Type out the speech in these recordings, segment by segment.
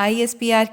ISPR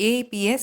APS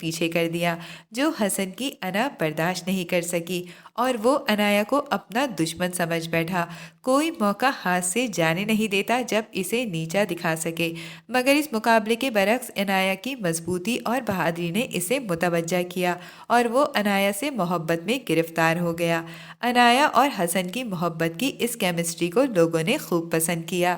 پیچھے کر دیا، جو حسن کی انا برداشت نہیں کر سکی اور وہ عنایا کو اپنا دشمن سمجھ بیٹھا۔ کوئی موقع ہاتھ سے جانے نہیں دیتا جب اسے نیچا دکھا سکے، مگر اس مقابلے کے برعکس عنایا کی مضبوطی اور بہادری نے اسے متوجہ کیا اور وہ عنایا سے محبت میں گرفتار ہو گیا۔ عنایا اور حسن کی محبت کی اس کیمسٹری کو لوگوں نے خوب پسند کیا۔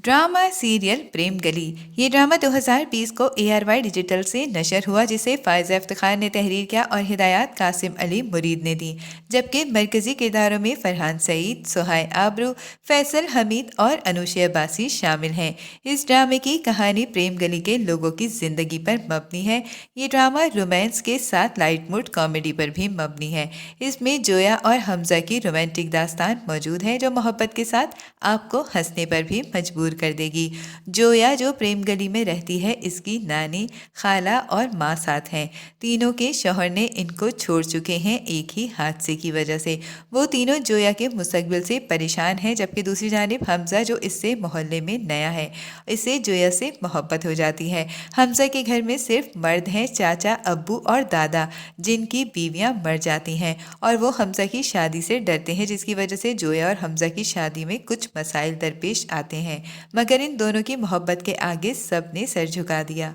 ڈرامہ سیریل پریم گلی، یہ ڈرامہ 2020 کو ARY ڈیجیٹل سے نشر ہوا، جسے فائزہ افتخار نے تحریر کیا اور ہدایات قاسم علی مرید نے دی، جبکہ مرکزی کرداروں میں فرحان سعید، سہائے آبرو، فیصل حمید اور انوشے عباسی شامل ہیں۔ اس ڈرامے کی کہانی پریم گلی کے لوگوں کی زندگی پر مبنی ہے۔ یہ ڈرامہ رومانس کے ساتھ لائٹ موڈ کامیڈی پر بھی مبنی ہے۔ اس میں جویا اور حمزہ کی رومانٹک داستان موجود ہے، جو محبت کے ساتھ آپ کو ہنسنے پر بھی مجبور کر دے گی۔ جویا جو پریم گلی میں رہتی ہے، اس کی نانی، خالہ اور ماں ساتھ ہیں۔ تینوں کے شوہر نے ان کو چھوڑ چکے ہیں ایک ہی حادثے کی وجہ سے۔ وہ تینوں جویا کے مستقبل سے پریشان ہیں، جبکہ دوسری جانب حمزہ جو اس سے محلے میں نیا ہے، اسے جویا سے محبت ہو جاتی ہے۔ حمزہ کے گھر میں صرف مرد ہیں، چاچا، ابو اور دادا، جن کی بیویاں مر جاتی ہیں، اور وہ حمزہ کی شادی سے ڈرتے ہیں، جس کی وجہ سے جویا اور حمزہ کی شادی میں کچھ مسائل درپیش آتے ہیں، مگر ان دونوں کی محبت کے آگے سب نے سر جھکا دیا۔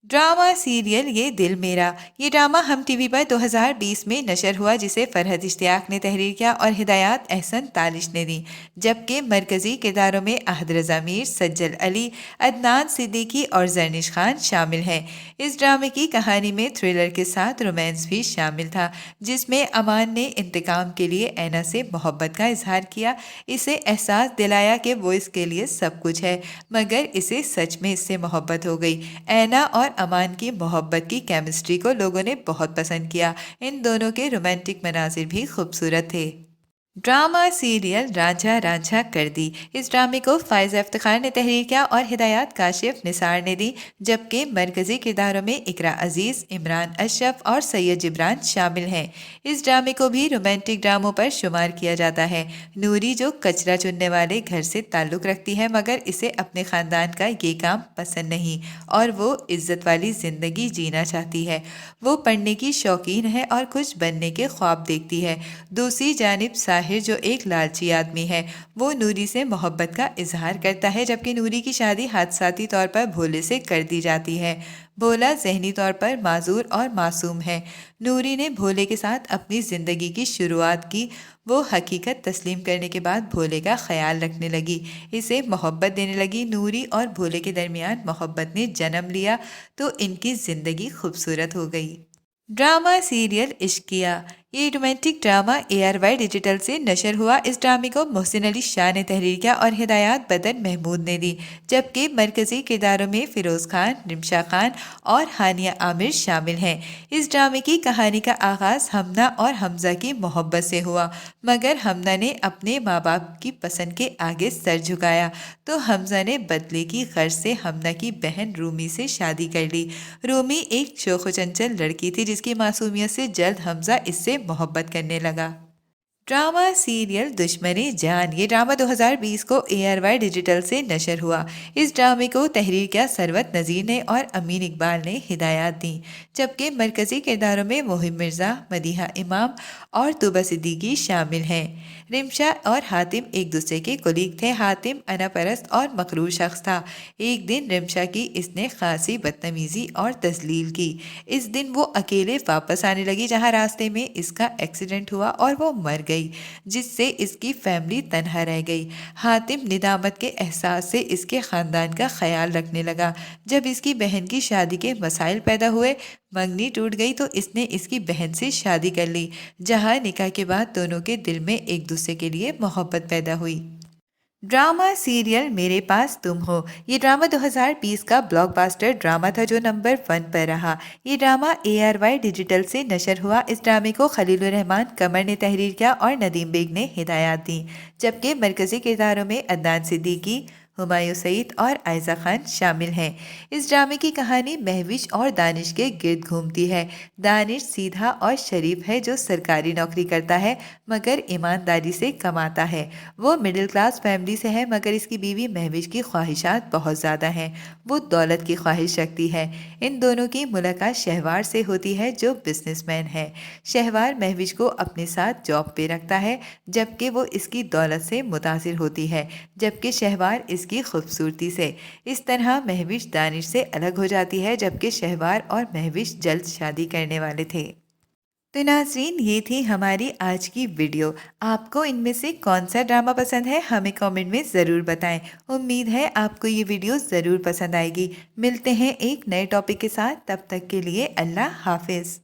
ڈرامہ سیریل یہ دل میرا، یہ ڈرامہ ہم ٹی وی پر 2020 میں نشر ہوا، جسے فرحت اشتیاق نے تحریر کیا اور ہدایات احسن تالش نے دی، جبکہ مرکزی کرداروں میں احد رضا میر، سجل علی، عدنان صدیقی اور زرنش خان شامل ہیں۔ اس ڈرامے کی کہانی میں تھرلر کے ساتھ رومانس بھی شامل تھا، جس میں امان نے انتقام کے لیے اینا سے محبت کا اظہار کیا، اسے احساس دلایا کہ وہ اس کے لیے سب کچھ ہے، مگر اسے سچ میں اس سے محبت ہو گئی۔ اینا اور امان کی محبت کی کیمسٹری کو لوگوں نے بہت پسند کیا۔ ان دونوں کے رومانٹک مناظر بھی خوبصورت تھے۔ ڈرامہ سیریل رانجھا رانجھا کر دی، اس ڈرامے کو فائزہ افتخار نے تحریر کیا اور ہدایات کاشف نثار نے دی، جبکہ مرکزی کرداروں میں اقرا عزیز، عمران اشرف اور سید جبران شامل ہیں۔ اس ڈرامے کو بھی رومانٹک ڈراموں پر شمار کیا جاتا ہے۔ نوری جو کچرا چننے والے گھر سے تعلق رکھتی ہے، مگر اسے اپنے خاندان کا یہ کام پسند نہیں اور وہ عزت والی زندگی جینا چاہتی ہے۔ وہ پڑھنے کی شوقین ہے اور کچھ بننے کے خواب دیکھتی ہے۔ دوسری جانب ساحر جو ایک لالچی آدمی ہے، وہ نوری سے محبت کا اظہار کرتا ہے، جبکہ نوری کی شادی حادثاتی طور پر بھولے سے کر دی جاتی ہے۔ بھولا ذہنی طور پر معذور اور معصوم ہے۔ نوری نے بھولے کے ساتھ اپنی زندگی کی شروعات کی۔ وہ حقیقت تسلیم کرنے کے بعد بھولے کا خیال رکھنے لگی، اسے محبت دینے لگی۔ نوری اور بھولے کے درمیان محبت نے جنم لیا تو ان کی زندگی خوبصورت ہو گئی۔ ڈرامہ سیریل عشقیہ، یہ رومانٹک ڈرامہ ARY ڈیجیٹل سے نشر ہوا۔ اس ڈرامے کو محسن علی شاہ نے تحریر کیا اور ہدایات بدر محمود نے دی، جبکہ مرکزی کرداروں میں فیروز خان، رمشا خان اور ہانیہ عامر شامل ہیں۔ اس ڈرامے کی کہانی کا آغاز ہمنا اور حمزہ کی محبت سے ہوا، مگر ہمنا نے اپنے ماں باپ کی پسند کے آگے سر جھکایا تو حمزہ نے بدلے کی غرض سے ہمنا کی بہن رومی سے شادی کر لی۔ رومی ایک شوخ و چنچل لڑکی تھی، جس کی معصومیت سے جلد حمزہ اس سے محبت کرنے لگا۔ ڈرامہ سیریل دشمن جان، یہ ڈرامہ 2020 کو ARY ڈیجیٹل سے نشر ہوا۔ اس ڈرامے کو تحریر کیا سروت نذیر نے اور امین اقبال نے ہدایات دیں، جبکہ مرکزی کرداروں میں موہم مرزا، مدیحہ امام اور طوبہ صدیقی شامل ہیں۔ رمشا اور حاتم ایک دوسرے کے کولیگ تھے۔ حاتم انا پرست اور مغرور شخص تھا۔ ایک دن رمشا کی اس نے خاصی بدتمیزی اور تذلیل کی۔ اس دن وہ اکیلے واپس آنے لگی، جہاں راستے میں اس کا ایکسیڈنٹ ہوا اور وہ مر گئی، جس سے اس کی فیملی تنہا رہ گئی۔ حاتم ندامت کے احساس سے اس کے خاندان کا خیال رکھنے لگا۔ جب اس کی بہن کی شادی کے مسائل پیدا ہوئے، منگنی ٹوٹ گئی، تو اس نے اس کی بہن سے شادی کر لی، جہاں نکاح کے بعد دونوں کے دل میں ایک دوسرے کے لیے محبت پیدا ہوئی۔ ڈرامہ سیریل میرے پاس تم ہو، یہ ڈرامہ 2020 کا بلاک باسٹر ڈرامہ تھا جو نمبر 1 پر رہا۔ یہ ڈرامہ ARY ڈیجیٹل سے نشر ہوا۔ اس ڈرامے کو خلیل الرحمان قمر نے تحریر کیا اور ندیم بیگ نے ہدایات دیں، جبکہ مرکزی کرداروں میں عدنان صدیقی، ہمایوں سعید اور عائزہ خان شامل ہیں۔ اس ڈرامے کی کہانی مہوش اور دانش کے گرد گھومتی ہے۔ دانش سیدھا اور شریف ہے جو سرکاری نوکری کرتا ہے مگر ایمانداری سے کماتا ہے۔ وہ مڈل کلاس فیملی سے ہے مگر اس کی بیوی مہوش کی خواہشات بہت زیادہ ہیں۔ وہ دولت کی خواہش رکھتی ہے۔ ان دونوں کی ملاقات شہوار سے ہوتی ہے جو بزنس مین ہے۔ شہوار مہوش کو اپنے ساتھ جاب پہ رکھتا ہے جبکہ وہ اس کی دولت سے متاثر ہوتی ہے جبکہ شہوار اس کی خوبصورتی سے۔ اس طرح مہوش دانش سے الگ ہو جاتی ہے جبکہ شہوار اور مہوش جلد شادی کرنے والے تھے۔ تو ناظرین، یہ تھی ہماری آج کی ویڈیو۔ آپ کو ان میں سے کون سا ڈرامہ پسند ہے ہمیں کامنٹ میں ضرور بتائیں۔ امید ہے آپ کو یہ ویڈیو ضرور پسند آئے گی۔ ملتے ہیں ایک نئے ٹاپک کے ساتھ، تب تک کے لیے اللہ حافظ۔